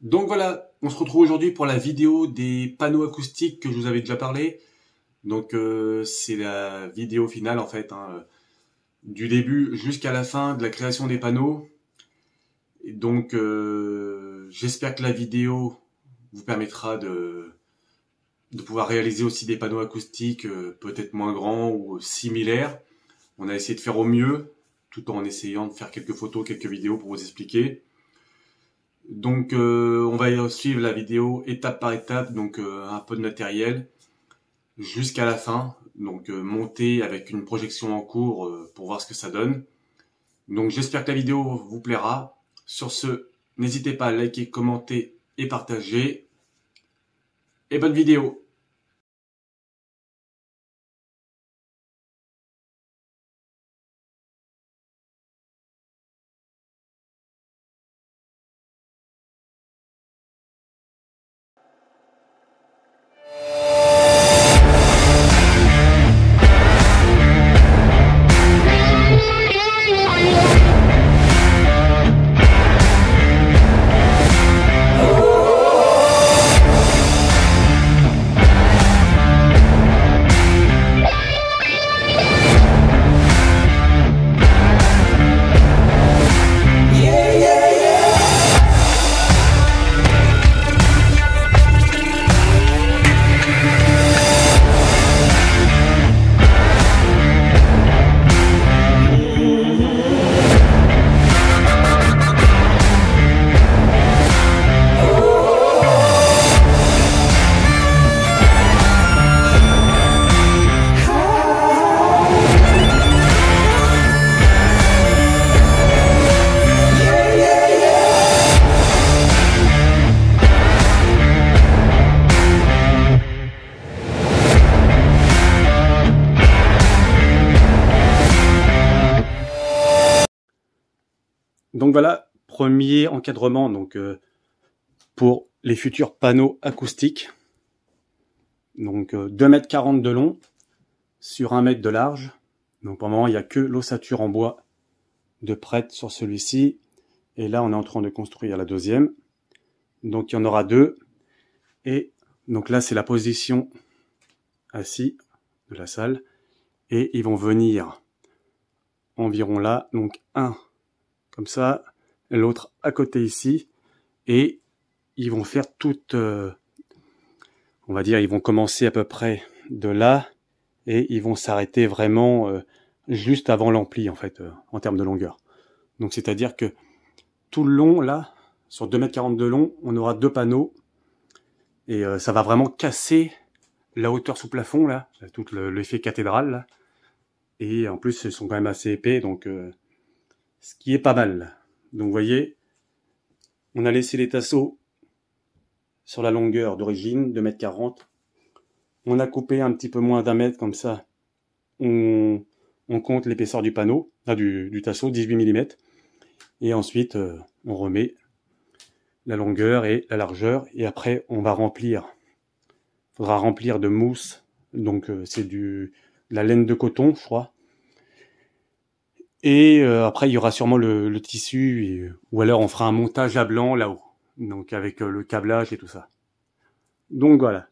Donc voilà, on se retrouve aujourd'hui pour la vidéo des panneaux acoustiques que je vous avais déjà parlé. Donc c'est la vidéo finale en fait, du début jusqu'à la fin de la création des panneaux. Et donc j'espère que la vidéo vous permettra de pouvoir réaliser aussi des panneaux acoustiques peut-être moins grands ou similaires. On a essayé de faire au mieux, tout en essayant de faire quelques photos, quelques vidéos pour vous expliquer. Donc on va suivre la vidéo étape par étape, donc un peu de matériel jusqu'à la fin, donc monter avec une projection en cours pour voir ce que ça donne. Donc j'espère que la vidéo vous plaira. Sur ce, n'hésitez pas à liker, commenter et partager. Et bonne vidéo! Donc voilà, premier encadrement donc pour les futurs panneaux acoustiques. Donc 2,40 m de long sur 1 m de large. Donc pour le moment, il n'y a que l'ossature en bois de prête sur celui-ci. Et là, on est en train de construire la deuxième. Donc il y en aura deux. Et donc là, c'est la position assis de la salle. Et ils vont venir environ là. Donc un comme ça, l'autre à côté ici, et ils vont faire toute, on va dire, ils vont commencer à peu près de là, et ils vont s'arrêter vraiment juste avant l'ampli, en fait, en termes de longueur. Donc c'est-à-dire que tout le long, là, sur 2,40 m de long, on aura deux panneaux, et ça va vraiment casser la hauteur sous plafond, là, tout l'effet cathédrale, là. Et en plus, ils sont quand même assez épais, donc ce qui est pas mal. Donc vous voyez, on a laissé les tasseaux sur la longueur d'origine, 2,40 m. On a coupé un petit peu moins d'1 mètre, comme ça, on compte l'épaisseur du panneau, du tasseau, 18 mm. Et ensuite, on remet la longueur et la largeur. Et après, on va remplir. Il faudra remplir de mousse. Donc c'est de la laine de coton, je crois. Et après, il y aura sûrement le tissu, ou alors on fera un montage à blanc là-haut, donc avec le câblage et tout ça. Donc voilà.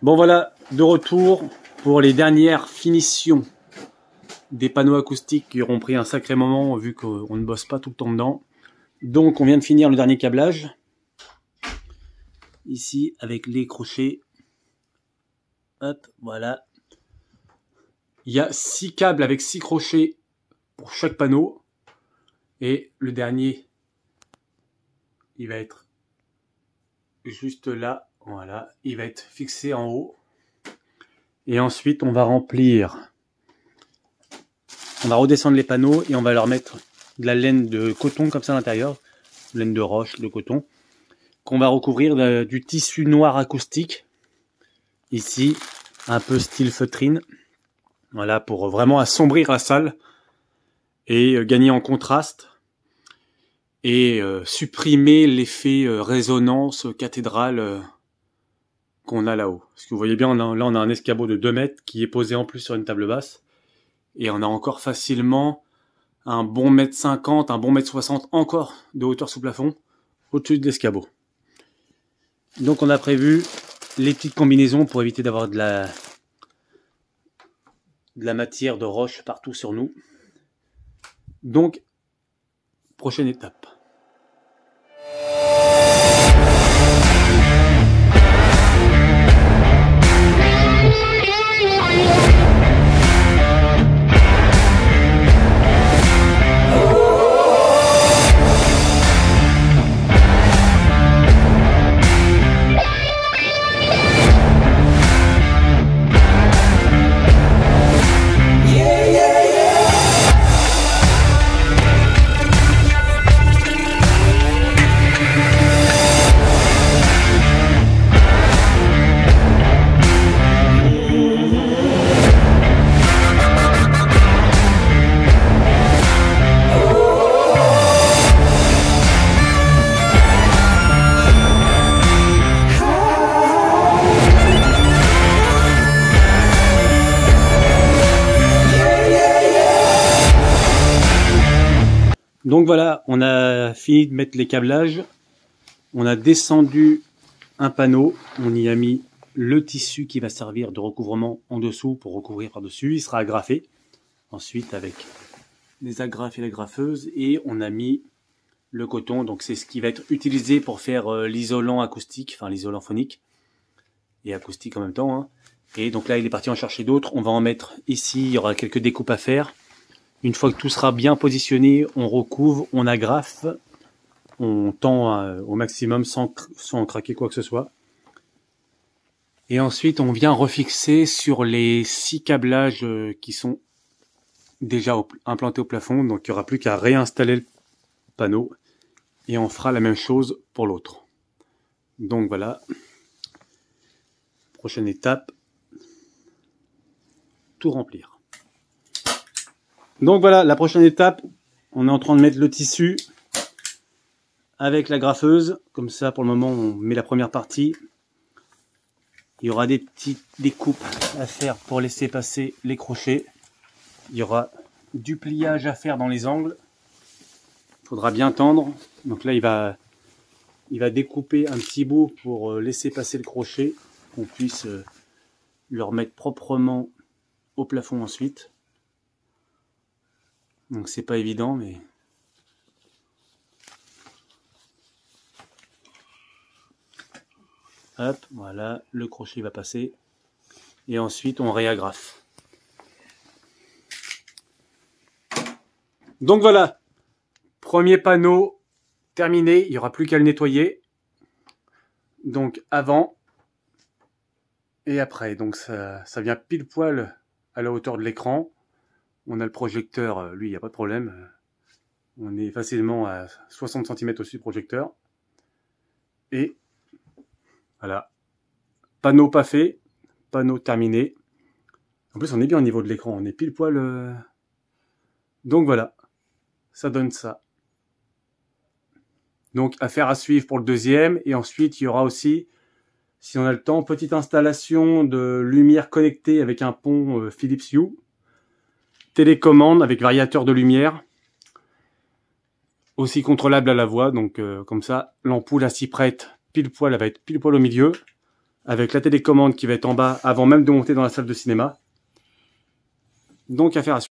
Bon voilà, de retour pour les dernières finitions des panneaux acoustiques qui auront pris un sacré moment vu qu'on ne bosse pas tout le temps dedans. Donc on vient de finir le dernier câblage. Ici avec les crochets. Hop, voilà. Il y a 6 câbles avec 6 crochets pour chaque panneau. Et le dernier, il va être juste là. Voilà, il va être fixé en haut. Et ensuite, on va remplir. On va redescendre les panneaux et on va leur mettre de la laine de coton comme ça à l'intérieur. Laine de roche, de coton. Qu'on va recouvrir du tissu noir acoustique. Ici, un peu style feutrine. Voilà, pour vraiment assombrir la salle. Et gagner en contraste. Et supprimer l'effet résonance cathédrale qu'on a là-haut. Parce que vous voyez bien, là on a un escabeau de 2 mètres qui est posé en plus sur une table basse. Et on a encore facilement un bon 1,50 m, un bon 1,60 m encore de hauteur sous plafond au-dessus de l'escabeau. Donc on a prévu les petites combinaisons pour éviter d'avoir de la matière de roche partout sur nous. Donc, prochaine étape. Donc voilà, on a fini de mettre les câblages, on a descendu un panneau, on y a mis le tissu qui va servir de recouvrement en dessous pour recouvrir par-dessus, il sera agrafé, ensuite avec les agrafes et l'agrafeuse, et on a mis le coton, donc c'est ce qui va être utilisé pour faire l'isolant acoustique, enfin l'isolant phonique, et acoustique en même temps, hein. Et donc là il est parti en chercher d'autres, on va en mettre ici, il y aura quelques découpes à faire. Une fois que tout sera bien positionné, on recouvre, on agrafe, on tend au maximum sans craquer quoi que ce soit. Et ensuite, on vient refixer sur les 6 câblages qui sont déjà implantés au plafond. Donc, il n'y aura plus qu'à réinstaller le panneau. Et on fera la même chose pour l'autre. Donc, voilà. Prochaine étape. Tout remplir. Donc voilà, la prochaine étape, on est en train de mettre le tissu avec la graffeuse. Comme ça, pour le moment, on met la première partie. Il y aura des petites découpes à faire pour laisser passer les crochets. Il y aura du pliage à faire dans les angles. Il faudra bien tendre. Donc là, il va découper un petit bout pour laisser passer le crochet. Qu'on puisse le remettre proprement au plafond ensuite. Donc c'est pas évident, mais hop, voilà, le crochet va passer et ensuite on réagrafe. Donc voilà, premier panneau terminé, il n'y aura plus qu'à le nettoyer. Donc avant et après, donc ça vient pile poil à la hauteur de l'écran. On a le projecteur, lui, il n'y a pas de problème. On est facilement à 60 cm au-dessus du projecteur. Et voilà. Panneau pas fait, panneau terminé. En plus, on est bien au niveau de l'écran, on est pile poil. Donc voilà, ça donne ça. Donc affaire à suivre pour le deuxième. Et ensuite, il y aura aussi, si on a le temps, petite installation de lumière connectée avec un pont Philips Hue. Télécommande avec variateur de lumière, aussi contrôlable à la voix, donc comme ça l'ampoule s'y prête pile poil, elle va être pile poil au milieu, avec la télécommande qui va être en bas avant même de monter dans la salle de cinéma. Donc affaire à suivre.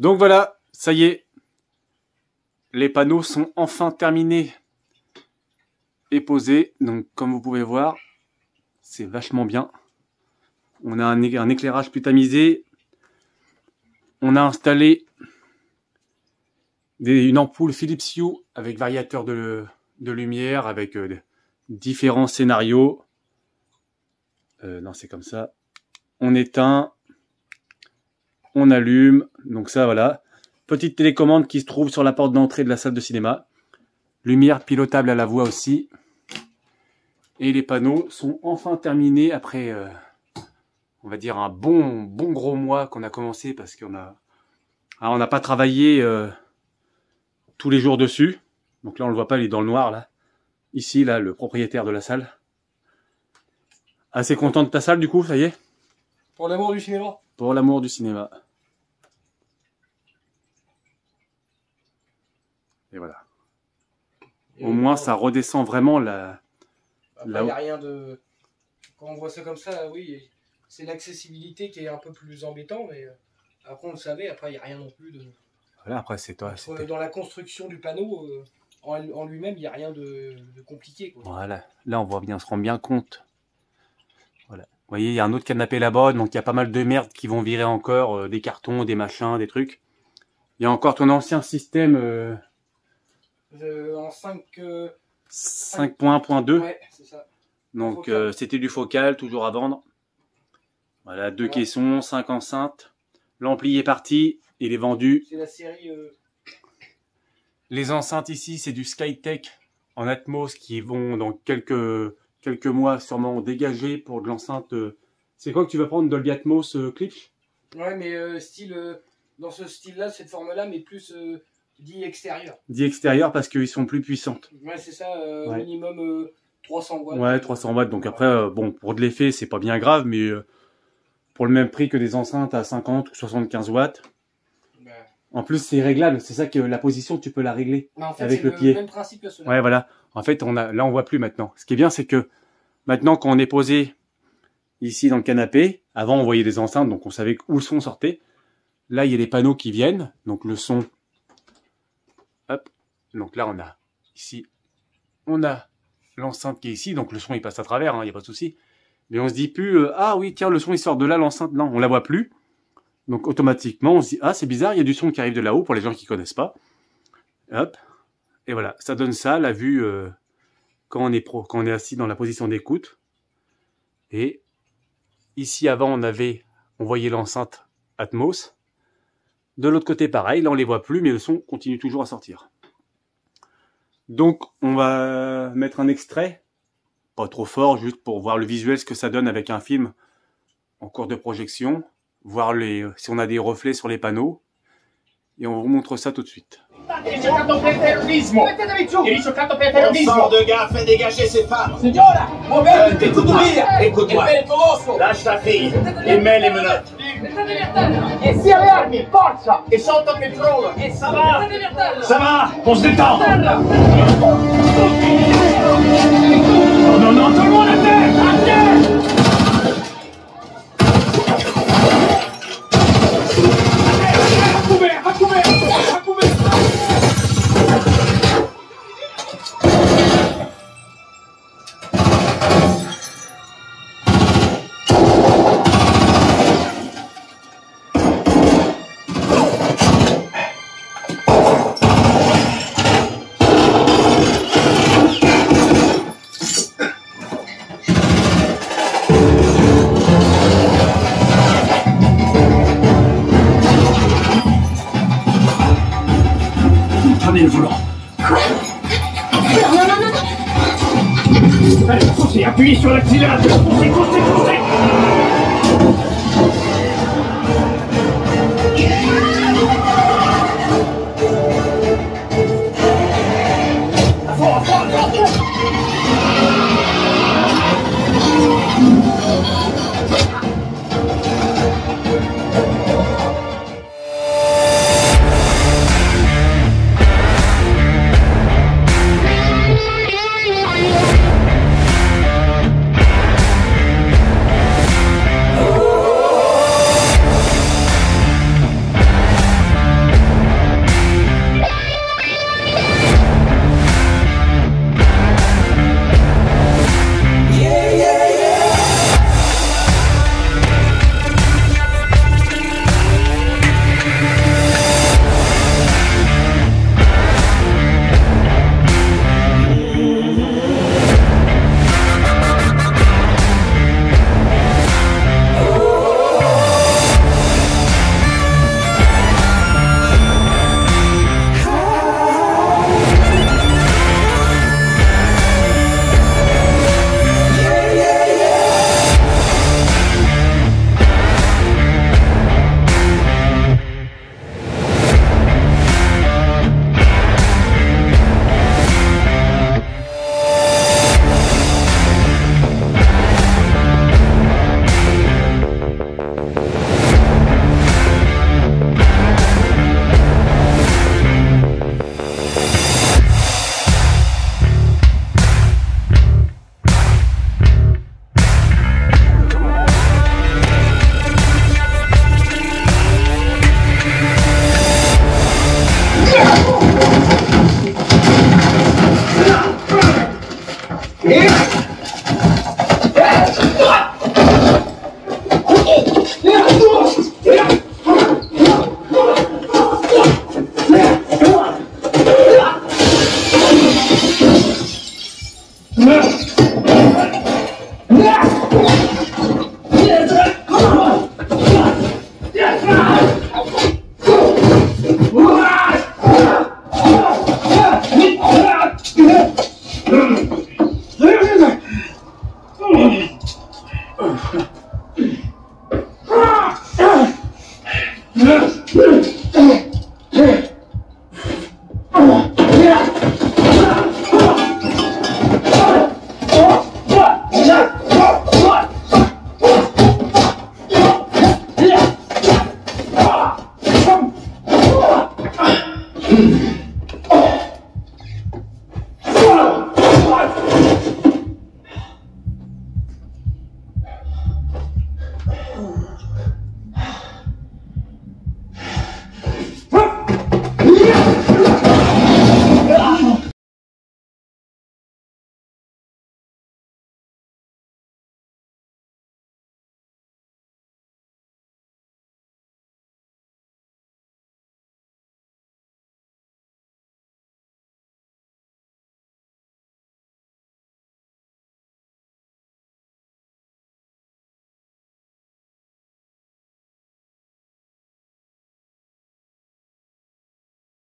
Donc voilà, ça y est, les panneaux sont enfin terminés et posés. Donc comme vous pouvez voir, c'est vachement bien. On a un éclairage plus tamisé. On a installé une ampoule Philips Hue avec variateur de lumière, avec différents scénarios. Non, c'est comme ça. On éteint. On allume, donc ça voilà. Petite télécommande qui se trouve sur la porte d'entrée de la salle de cinéma. Lumière pilotable à la voix aussi. Et les panneaux sont enfin terminés après, on va dire, un bon gros mois qu'on a commencé parce qu'on a... Alors, on n'a pas travaillé tous les jours dessus. Donc là on le voit pas, il est dans le noir là. Ici, là, le propriétaire de la salle. Assez content de ta salle du coup, ça y est? Pour l'amour du cinéma. Pour l'amour du cinéma. Et voilà. Au moins, ça redescend vraiment la... Après, il n'y a rien de... Quand on voit ça comme ça, oui, c'est l'accessibilité qui est un peu plus embêtant, mais après, on le savait, après, il n'y a rien non plus de... Voilà, après, c'est toi. Dans la construction du panneau, en lui-même, il n'y a rien de compliqué, quoi. Voilà. Là, on voit bien, on se rend bien compte. Voilà. Vous voyez, il y a un autre canapé là-bas, donc il y a pas mal de merde qui vont virer encore, des cartons, des machins, des trucs. Il y a encore ton ancien système... en 5.1.2. Ouais, c'est ça. Donc c'était du focal, toujours à vendre. Voilà, 2 caissons, 5 enceintes. L'ampli est parti, il est vendu. C'est la série... Les enceintes ici, c'est du Skytech en Atmos qui vont dans quelques mois sûrement dégager pour de l'enceinte. C'est quoi que tu vas prendre, Dolby Atmos Klipsch? Ouais, mais style dans ce style-là, cette forme-là, mais plus... dit extérieur. Dit extérieur parce qu'ils sont plus puissantes. Ouais, c'est ça, minimum 300 watts. Ouais, 300 watts. Donc après, bon, pour de l'effet, c'est pas bien grave, mais pour le même prix que des enceintes à 50 ou 75 watts. Ben... En plus, c'est réglable. C'est ça que la position, tu peux la régler en fait, avec le pied. C'est le même principe que cela. Ouais, voilà. En fait, là, on voit plus maintenant. Ce qui est bien, c'est que maintenant, quand on est posé ici dans le canapé, avant, on voyait des enceintes, donc on savait où le son sortait. Là, il y a les panneaux qui viennent, donc le son... Hop, donc là on a ici, on a l'enceinte qui est ici, donc le son il passe à travers, il n'y a pas de souci. Mais on se dit plus, ah oui tiens le son il sort de là, l'enceinte, non, on la voit plus. Donc automatiquement on se dit, ah c'est bizarre, il y a du son qui arrive de là-haut pour les gens qui connaissent pas. Hop, et voilà, ça donne ça, la vue quand on est assis dans la position d'écoute. Et ici avant on voyait l'enceinte Atmos. De l'autre côté, pareil, là on les voit plus, mais le son continue toujours à sortir. Donc, on va mettre un extrait, pas trop fort, juste pour voir le visuel, ce que ça donne avec un film en cours de projection, voir si on a des reflets sur les panneaux, et on vous montre ça tout de suite. Ricercato per terrorismo! Mettetevi giù! Ricercato per terrorismo! Un sort de gars fait dégager ses femmes! Signora! Muovete tutto via! Écoute-moi! Lâche ta fille! E mets les menottes! Mettetevi a terra! E sia le armi! Forza! E sotto controllo! E ça va! Mettetevi a terra! Ça va! On se détend! Non, non, tout le monde à terre! À terre! Prenez le volant. Non, non, non, non. Allez, poussez, appuyez sur l'accélérateur. Poussez, poussez.